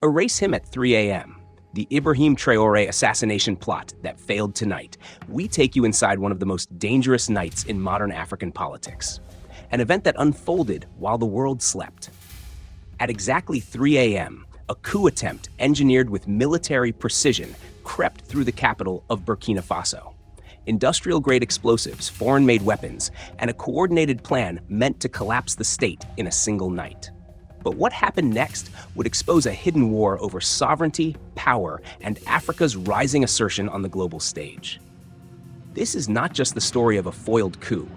Erase him at 3 a.m. The Ibrahim Traoré assassination plot that failed tonight. We take you inside one of the most dangerous nights in modern African politics. An event that unfolded while the world slept. At exactly 3 a.m., a coup attempt engineered with military precision crept through the capital of Burkina Faso. Industrial-grade explosives, foreign-made weapons, and a coordinated plan meant to collapse the state in a single night. But what happened next would expose a hidden war over sovereignty, power, and Africa's rising assertion on the global stage. This is not just the story of a foiled coup.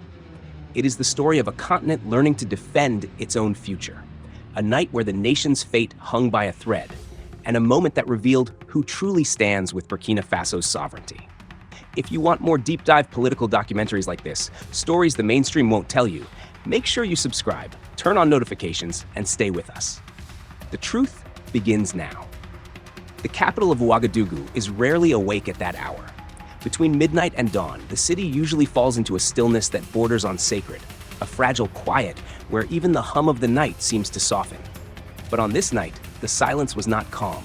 It is the story of a continent learning to defend its own future. A night where the nation's fate hung by a thread, and a moment that revealed who truly stands with Burkina Faso's sovereignty. If you want more deep-dive political documentaries like this, stories the mainstream won't tell you, make sure you subscribe, turn on notifications, and stay with us. The truth begins now. The capital of Ouagadougou is rarely awake at that hour. Between midnight and dawn, the city usually falls into a stillness that borders on sacred, a fragile quiet where even the hum of the night seems to soften. But on this night, the silence was not calm.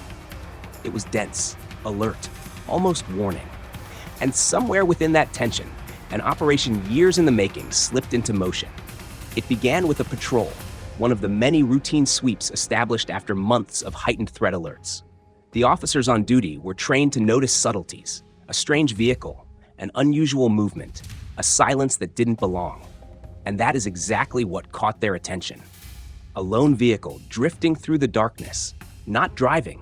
It was dense, alert, almost warning. And somewhere within that tension, an operation years in the making slipped into motion. It began with a patrol, one of the many routine sweeps established after months of heightened threat alerts. The officers on duty were trained to notice subtleties, a strange vehicle, an unusual movement, a silence that didn't belong. And that is exactly what caught their attention. A lone vehicle drifting through the darkness, not driving,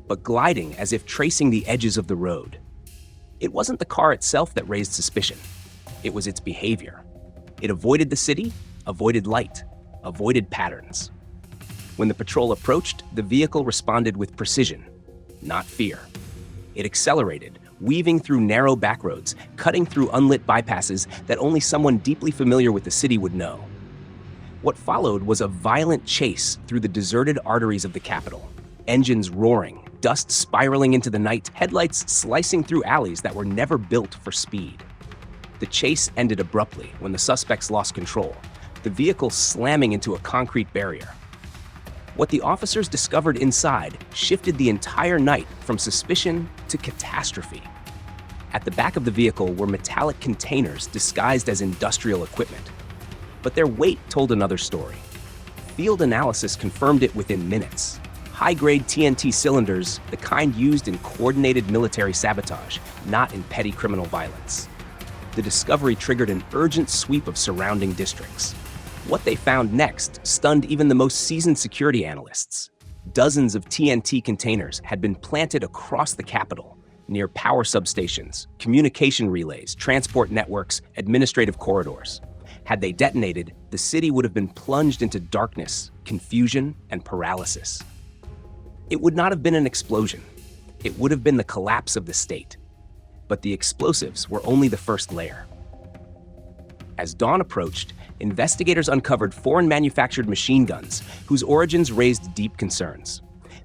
but gliding as if tracing the edges of the road. It wasn't the car itself that raised suspicion. It was its behavior. It avoided the city, avoided light, avoided patterns. When the patrol approached, the vehicle responded with precision, not fear. It accelerated, weaving through narrow backroads, cutting through unlit bypasses that only someone deeply familiar with the city would know. What followed was a violent chase through the deserted arteries of the capital, engines roaring, dust spiraling into the night, headlights slicing through alleys that were never built for speed. The chase ended abruptly when the suspects lost control, the vehicle slamming into a concrete barrier. What the officers discovered inside shifted the entire night from suspicion to catastrophe. At the back of the vehicle were metallic containers disguised as industrial equipment. But their weight told another story. Field analysis confirmed it within minutes. High-grade TNT cylinders, the kind used in coordinated military sabotage, not in petty criminal violence. The discovery triggered an urgent sweep of surrounding districts. What they found next stunned even the most seasoned security analysts. Dozens of TNT containers had been planted across the capital, near power substations, communication relays, transport networks, administrative corridors. Had they detonated, the city would have been plunged into darkness, confusion, and paralysis. It would not have been an explosion. It would have been the collapse of the state. But the explosives were only the first layer. As dawn approached, investigators uncovered foreign-manufactured machine guns whose origins raised deep concerns.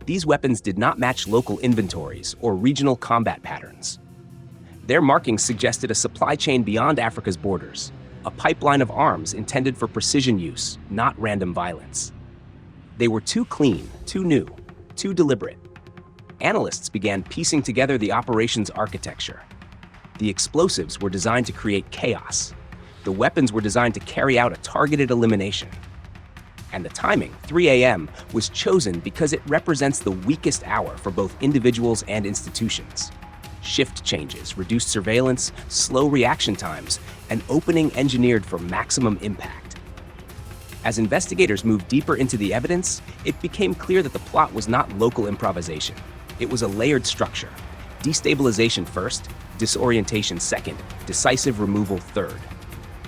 These weapons did not match local inventories or regional combat patterns. Their markings suggested a supply chain beyond Africa's borders, a pipeline of arms intended for precision use, not random violence. They were too clean, too new, too deliberate. Analysts began piecing together the operation's architecture. The explosives were designed to create chaos. The weapons were designed to carry out a targeted elimination. And the timing, 3 a.m., was chosen because it represents the weakest hour for both individuals and institutions. Shift changes, reduced surveillance, slow reaction times, an opening engineered for maximum impact. As investigators moved deeper into the evidence, it became clear that the plot was not local improvisation. It was a layered structure. Destabilization first, disorientation second, decisive removal third.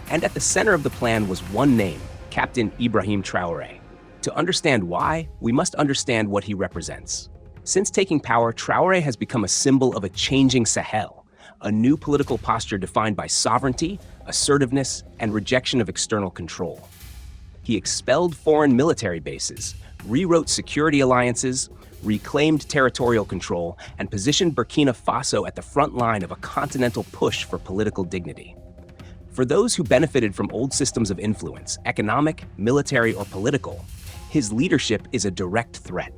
And at the center of the plan was one name, Captain Ibrahim Traoré. To understand why, we must understand what he represents. Since taking power, Traoré has become a symbol of a changing Sahel, a new political posture defined by sovereignty, assertiveness, and rejection of external control. He expelled foreign military bases, rewrote security alliances, reclaimed territorial control, and positioned Burkina Faso at the front line of a continental push for political dignity. For those who benefited from old systems of influence, economic, military, or political, his leadership is a direct threat.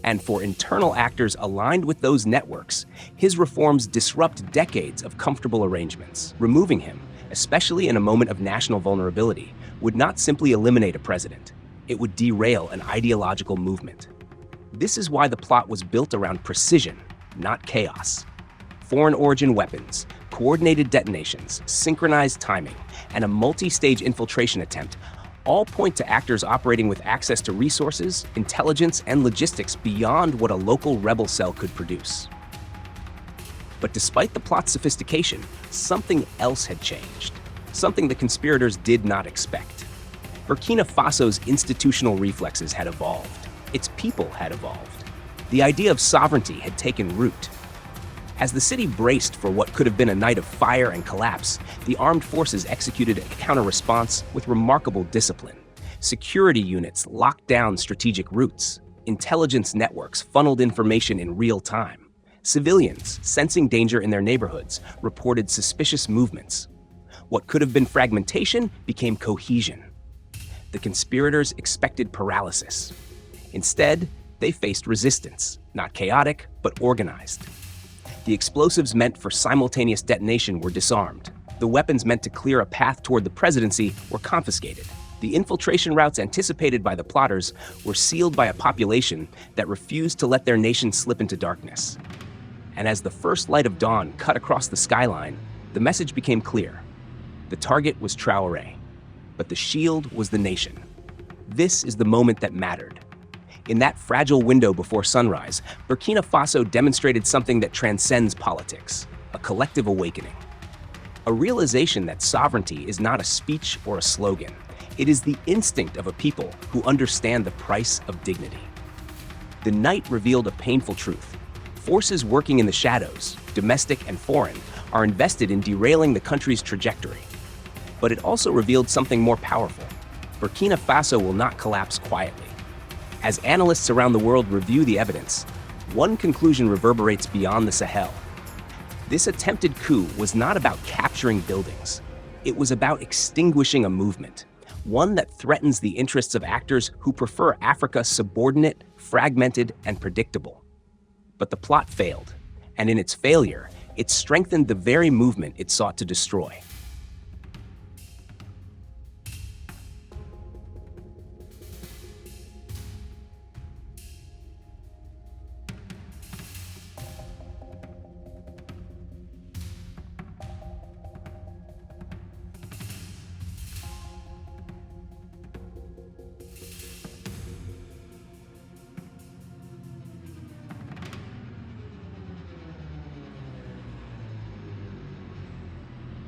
And for internal actors aligned with those networks, his reforms disrupt decades of comfortable arrangements. Removing him, especially in a moment of national vulnerability, would not simply eliminate a president. It would derail an ideological movement. This is why the plot was built around precision, not chaos. Foreign origin weapons, coordinated detonations, synchronized timing, and a multi-stage infiltration attempt all point to actors operating with access to resources, intelligence, and logistics beyond what a local rebel cell could produce. But despite the plot's sophistication, something else had changed, something the conspirators did not expect. Burkina Faso's institutional reflexes had evolved. Its people had evolved. The idea of sovereignty had taken root. As the city braced for what could have been a night of fire and collapse, the armed forces executed a counter-response with remarkable discipline. Security units locked down strategic routes. Intelligence networks funneled information in real time. Civilians, sensing danger in their neighborhoods, reported suspicious movements. What could have been fragmentation became cohesion. The conspirators expected paralysis. Instead, they faced resistance, not chaotic, but organized. The explosives meant for simultaneous detonation were disarmed. The weapons meant to clear a path toward the presidency were confiscated. The infiltration routes anticipated by the plotters were sealed by a population that refused to let their nation slip into darkness. And as the first light of dawn cut across the skyline, the message became clear. The target was Traoré, but the shield was the nation. This is the moment that mattered. In that fragile window before sunrise, Burkina Faso demonstrated something that transcends politics, a collective awakening. A realization that sovereignty is not a speech or a slogan. It is the instinct of a people who understand the price of dignity. The night revealed a painful truth. Forces working in the shadows, domestic and foreign, are invested in derailing the country's trajectory. But it also revealed something more powerful. Burkina Faso will not collapse quietly. As analysts around the world review the evidence, one conclusion reverberates beyond the Sahel. This attempted coup was not about capturing buildings. It was about extinguishing a movement, one that threatens the interests of actors who prefer Africa subordinate, fragmented, and predictable. But the plot failed, and in its failure, it strengthened the very movement it sought to destroy.